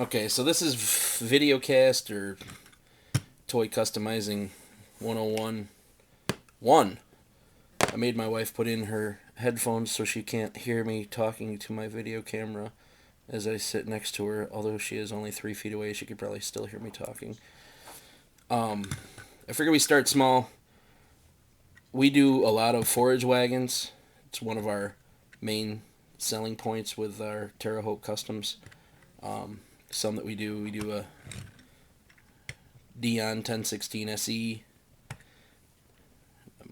Okay, so this is Videocast or Toy Customizing 101. I made my wife put in her headphones so she can't hear me talking to my video camera as I sit next to her. Although she is only 3 feet away, she could probably still hear me talking. I figure we start small. We do a lot of forage wagons. It's one of our main selling points with our Terre Haute Customs. Some that we do a Dion 1016 SE,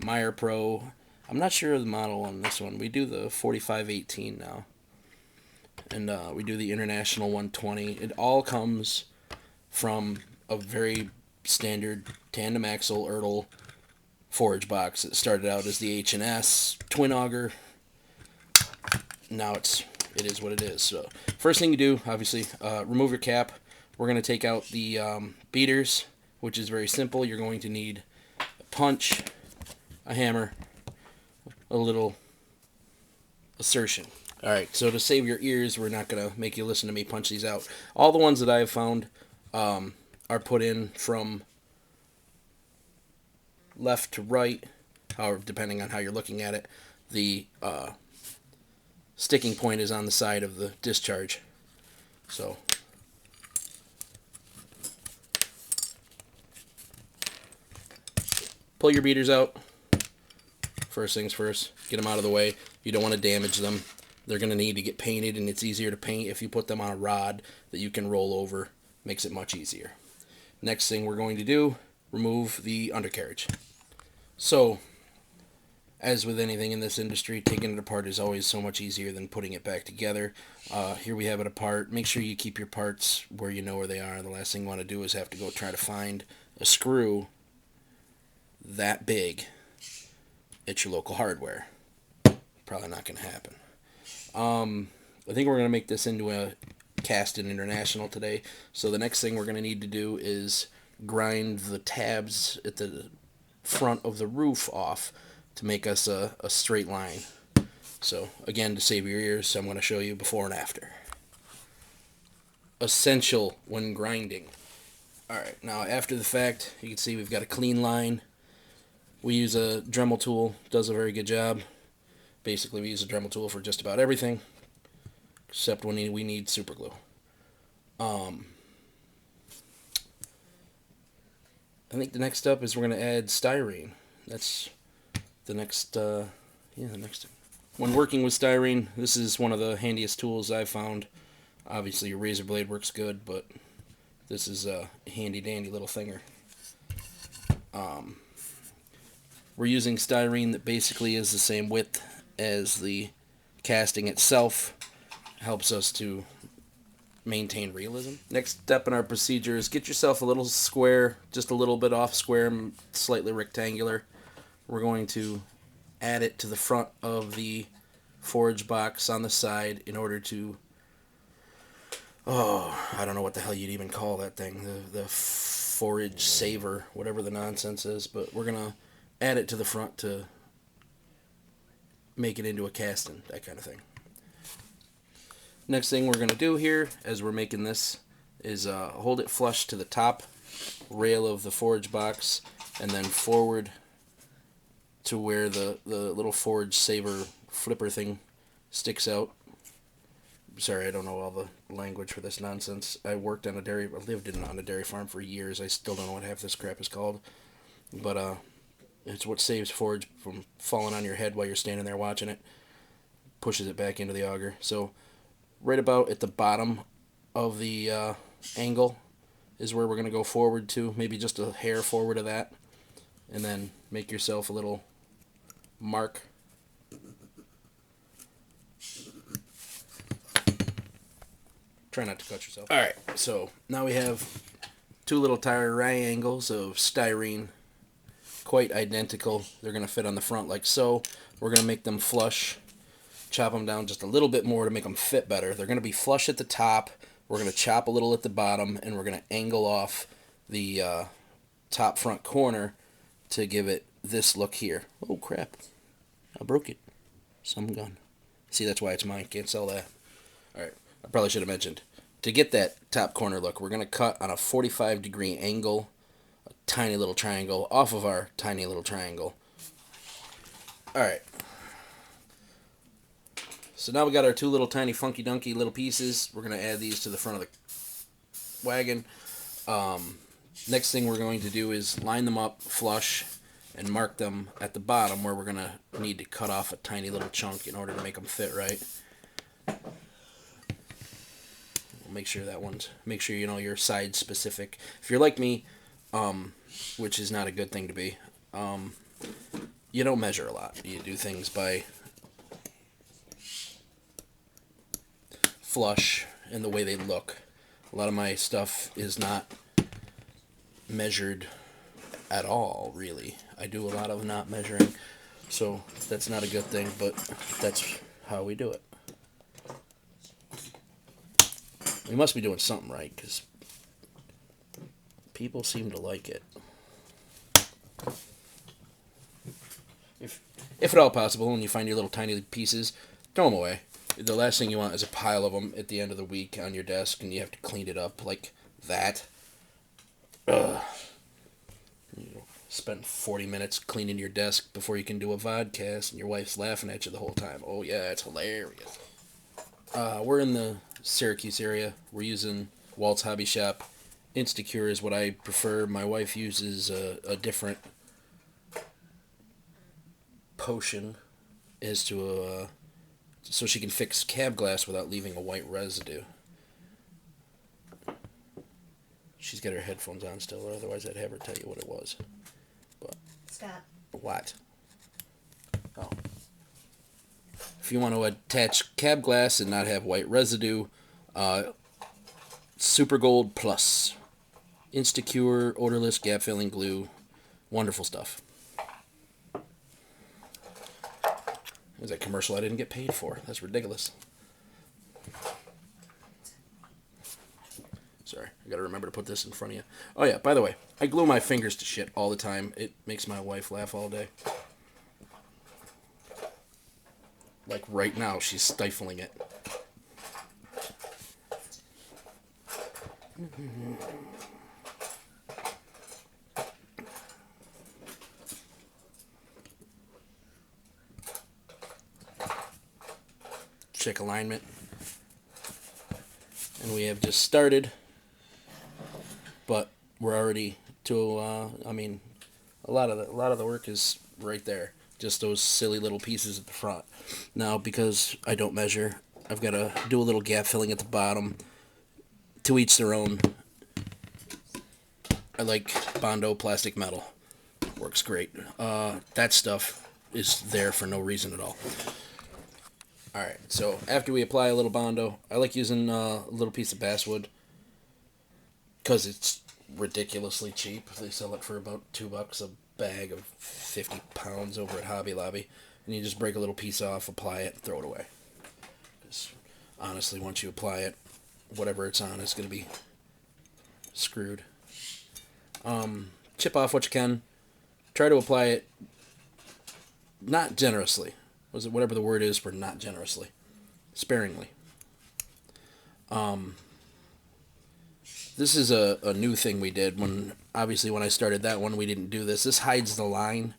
Meyer Pro. I'm not sure of the model on this one. We do the 4518 now, and we do the International 120. It all comes from a very standard tandem axle Ertl forage box. It started out as the H&S twin auger. Now it is what it is. So first thing you do, obviously, remove your cap. We're going to take out the beaters, which is very simple. You're going to need a punch, a hammer, a little assertion. Alright, so to save your ears, we're not going to make you listen to me punch these out. All the ones that I have found are put in from left to right, however, depending on how you're looking at it. The sticking point is on the side of the discharge. So pull your beaters out. First things first, get them out of the way. You don't want to damage them. They're going to need to get painted, and it's easier to paint if you put them on a rod that you can roll over. Makes it much easier. Next thing we're going to do, remove the undercarriage. So, as with anything in this industry, taking it apart is always so much easier than putting it back together. Here we have it apart. Make sure you keep your parts where you know where they are. The last thing you want to do is have to go try to find a screw that big at your local hardware. Probably not going to happen. I think we're going to make this into a Kasten International today. So the next thing we're going to need to do is grind the tabs at the front of the roof off to make us a straight line. So again, to save your ears, I'm going to show you before and after. Essential when grinding. Alright, now after the fact, you can see we've got a clean line. We use a Dremel tool, does a very good job. Basically, we use a Dremel tool for just about everything, except when we need super glue. I think the next step is we're going to add styrene. That's the next, the next thing. When working with styrene, this is one of the handiest tools I've found. Obviously, your razor blade works good, but this is a handy-dandy little thinger. We're using styrene that basically is the same width as the casting itself. Helps us to maintain realism. Next step in our procedure is get yourself a little square, just a little bit off square, slightly rectangular. We're going to add it to the front of the forage box on the side in order to, I don't know what the hell you'd even call that thing, the forage saver, whatever the nonsense is, but we're going to add it to the front to make it into a Kasten, that kind of thing. Next thing we're going to do here, as we're making this, is hold it flush to the top rail of the forage box, and then forward to where the little forage saver flipper thing sticks out. Sorry, I don't know all the language for this nonsense. I lived on a dairy farm for years. I still don't know what half this crap is called. But it's what saves forage from falling on your head while you're standing there watching it. Pushes it back into the auger. So right about at the bottom of the angle is where we're going to go forward to. Maybe just a hair forward of that. And then make yourself a little mark. Try not to cut yourself. Alright, so now we have two little triangles of styrene. Quite identical. They're going to fit on the front like so. We're going to make them flush. Chop them down just a little bit more to make them fit better. They're going to be flush at the top. We're going to chop a little at the bottom, and we're going to angle off the top front corner to give it this look here. Oh crap, I broke it. Some gun. See, that's why it's mine. Can't sell that. Alright, I probably should have mentioned to get that top corner look, we're going to cut on a 45-degree angle, a tiny little triangle, off of our tiny little triangle. Alright. So now we got our two little tiny funky dunky little pieces. We're going to add these to the front of the wagon. Next thing we're going to do is line them up flush and mark them at the bottom where we're going to need to cut off a tiny little chunk in order to make them fit right. Make sure you know you're side specific. If you're like me, which is not a good thing to be, you don't measure a lot. You do things by flush and the way they look. A lot of my stuff is not measured at all, really. I do a lot of not measuring, so that's not a good thing, but that's how we do it. We must be doing something right, because people seem to like it. If at all possible, when you find your little tiny pieces, throw them away. The last thing you want is a pile of them at the end of the week on your desk, and you have to clean it up like that. Ugh. You spend 40 minutes cleaning your desk before you can do a vodcast, and your wife's laughing at you the whole time. Oh yeah, it's hilarious. We're in the Syracuse area. We're using Walt's Hobby Shop. Instacure is what I prefer. My wife uses a different potion as to so she can fix cab glass without leaving a white residue. She's got her headphones on still, or otherwise I'd have her tell you what it was. But Scott. What? Oh. If you want to attach cab glass and not have white residue, Super Gold Plus. Instacure, odorless, gap-filling glue. Wonderful stuff. It was a commercial I didn't get paid for. That's ridiculous. Sorry, I gotta remember to put this in front of you. Oh yeah, by the way, I glue my fingers to shit all the time. It makes my wife laugh all day. Like right now, she's stifling it. Check alignment. And we have just started. But we're already to, I mean, a lot of the work is right there. Just those silly little pieces at the front. Now, because I don't measure, I've got to do a little gap filling at the bottom. To each their own. I like Bondo plastic metal. Works great. That stuff is there for no reason at all. Alright, so after we apply a little Bondo, I like using a little piece of basswood. Because it's ridiculously cheap. They sell it for about $2 a bag of 50 pounds over at Hobby Lobby. And you just break a little piece off, apply it, and throw it away. Because honestly, once you apply it, whatever it's on is going to be screwed. Chip off what you can. Try to apply it not generously. Was it whatever the word is for not generously? Sparingly. This is a new thing we did. Obviously, when I started that one, we didn't do this. This hides the line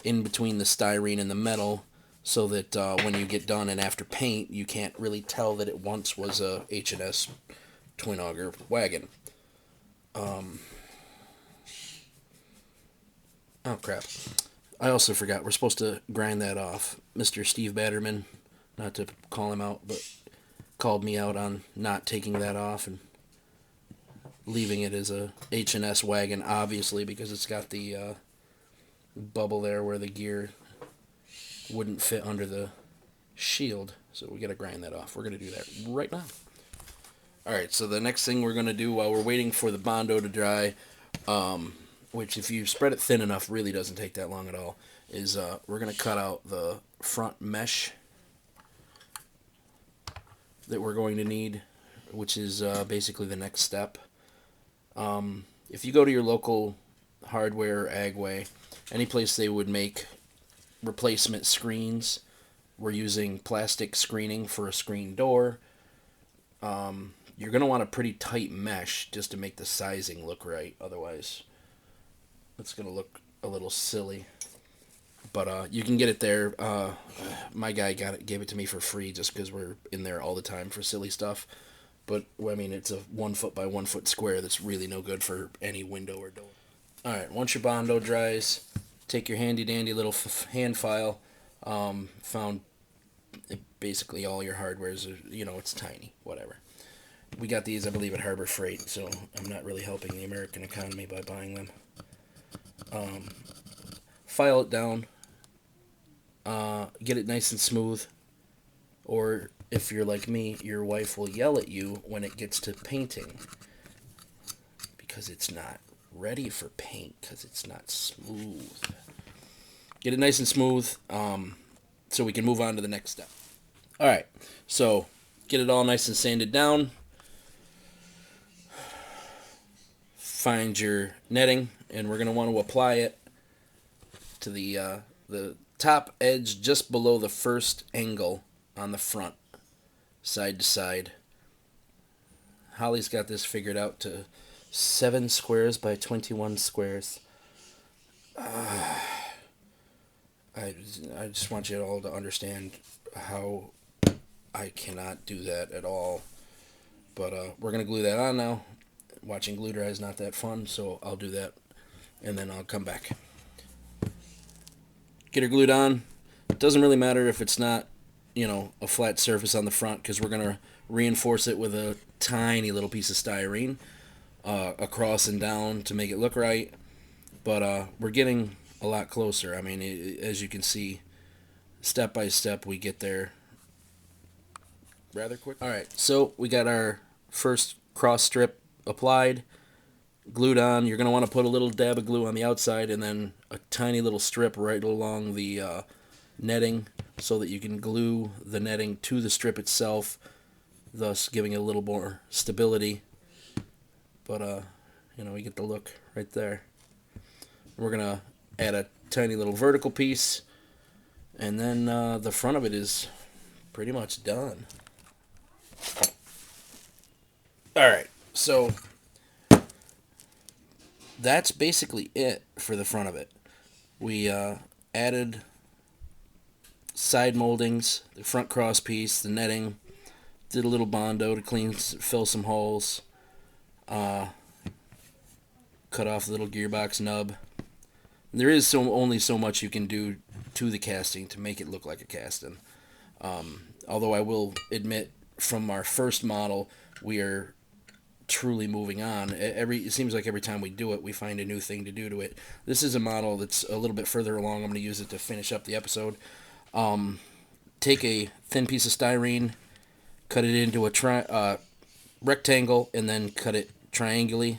in between the styrene and the metal so that when you get done and after paint, you can't really tell that it once was a H&S twin auger wagon. Oh, crap. I also forgot. We're supposed to grind that off. Mr. Steve Batterman, not to call him out, but called me out on not taking that off and leaving it as a H&S wagon, obviously, because it's got the bubble there where the gear wouldn't fit under the shield. So we got to grind that off. We're going to do that right now. Alright, so the next thing we're going to do while we're waiting for the Bondo to dry, which if you spread it thin enough really doesn't take that long at all, is we're going to cut out the front mesh that we're going to need, which is basically the next step. If you go to your local hardware or agway, any place they would make replacement screens, we're using plastic screening for a screen door. You're You're going to want a pretty tight mesh just to make the sizing look right. Otherwise, it's going to look a little silly. But you can get it there. My guy gave it to me for free just because we're in there all the time for silly stuff. But, I mean, it's a 1 foot by 1 foot square that's really no good for any window or door. Alright, once your Bondo dries, take your handy dandy little hand file. Found basically all your hardware's, it's tiny, whatever. We got these, I believe, at Harbor Freight, so I'm not really helping the American economy by buying them. File it down. Get it nice and smooth. Or if you're like me, your wife will yell at you when it gets to painting because it's not ready for paint, because it's not smooth. Get it nice and smooth so we can move on to the next step. Alright, so get it all nice and sanded down. Find your netting, and we're going to want to apply it to the top edge just below the first angle on the front, side to side. Holly's got this figured out to 7 squares by 21 squares. I just want you all to understand how I cannot do that at all. But we're going to glue that on now. Watching glue dry is not that fun, so I'll do that, and then I'll come back. Get her glued on. It doesn't really matter if it's not, a flat surface on the front, because we're going to reinforce it with a tiny little piece of styrene across and down to make it look right. But we're getting a lot closer. I mean, as you can see, step by step we get there rather quick. Alright, so we got our first cross strip applied, glued on. You're going to want to put a little dab of glue on the outside and then a tiny little strip right along the netting so that you can glue the netting to the strip itself, thus giving it a little more stability. But, we get the look right there. We're going to add a tiny little vertical piece, and then the front of it is pretty much done. Alright, so that's basically it for the front of it. We added side moldings, the front cross piece, the netting, did a little Bondo to fill some holes, cut off the little gearbox nub. There is only so much you can do to the casting to make it look like a Kasten. Although I will admit, from our first model, we are truly moving on. It seems like every time we do it, we find a new thing to do to it. This is a model that's a little bit further along. I'm going to use it to finish up the episode. Take a thin piece of styrene, cut it into a rectangle, and then cut it angularly,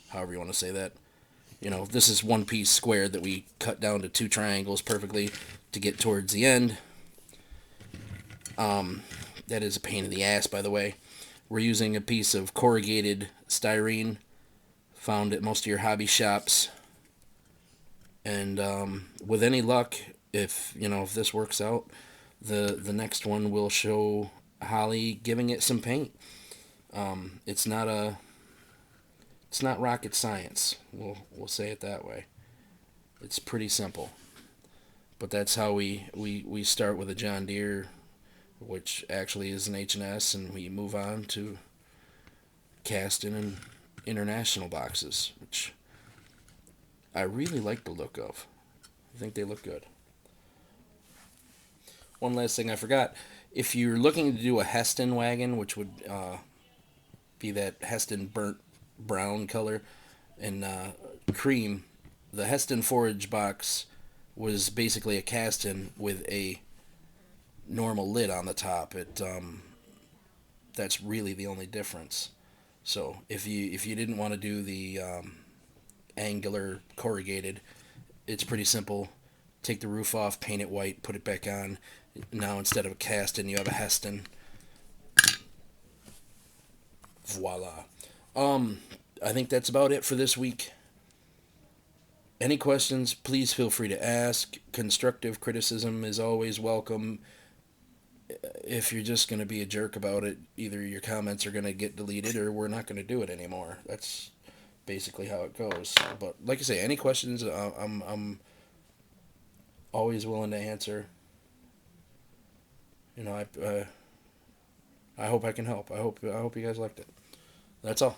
however you want to say that. This is one piece squared that we cut down to 2 triangles perfectly to get towards the end. That is a pain in the ass, by the way. We're using a piece of corrugated styrene found at most of your hobby shops. And with any luck, if this works out, the next one will show Holly giving it some paint. It's not rocket science. We'll say it that way. It's pretty simple. But that's how we start with a John Deere, which actually is an H&S, and we move on to Kasten and International boxes, which I really like the look of. I think they look good. One last thing I forgot. If you're looking to do a Heston wagon, which would be that Heston burnt brown color and cream, the Heston forage box was basically a Kasten with a normal lid on the top. That's really the only difference. So if you didn't want to do the angular corrugated, it's pretty simple. Take the roof off, paint it white, put it back on. Now instead of a Kasten, you have a Heston. Voila. I think that's about it for this week. Any questions, please feel free to ask. Constructive criticism is always welcome. if you're just going to be a jerk about it, either your comments are going to get deleted or we're not going to do it anymore. That's basically how it goes. But like I say, any questions, I'm always willing to answer. You know, I hope I can help. I hope you guys liked it. That's all.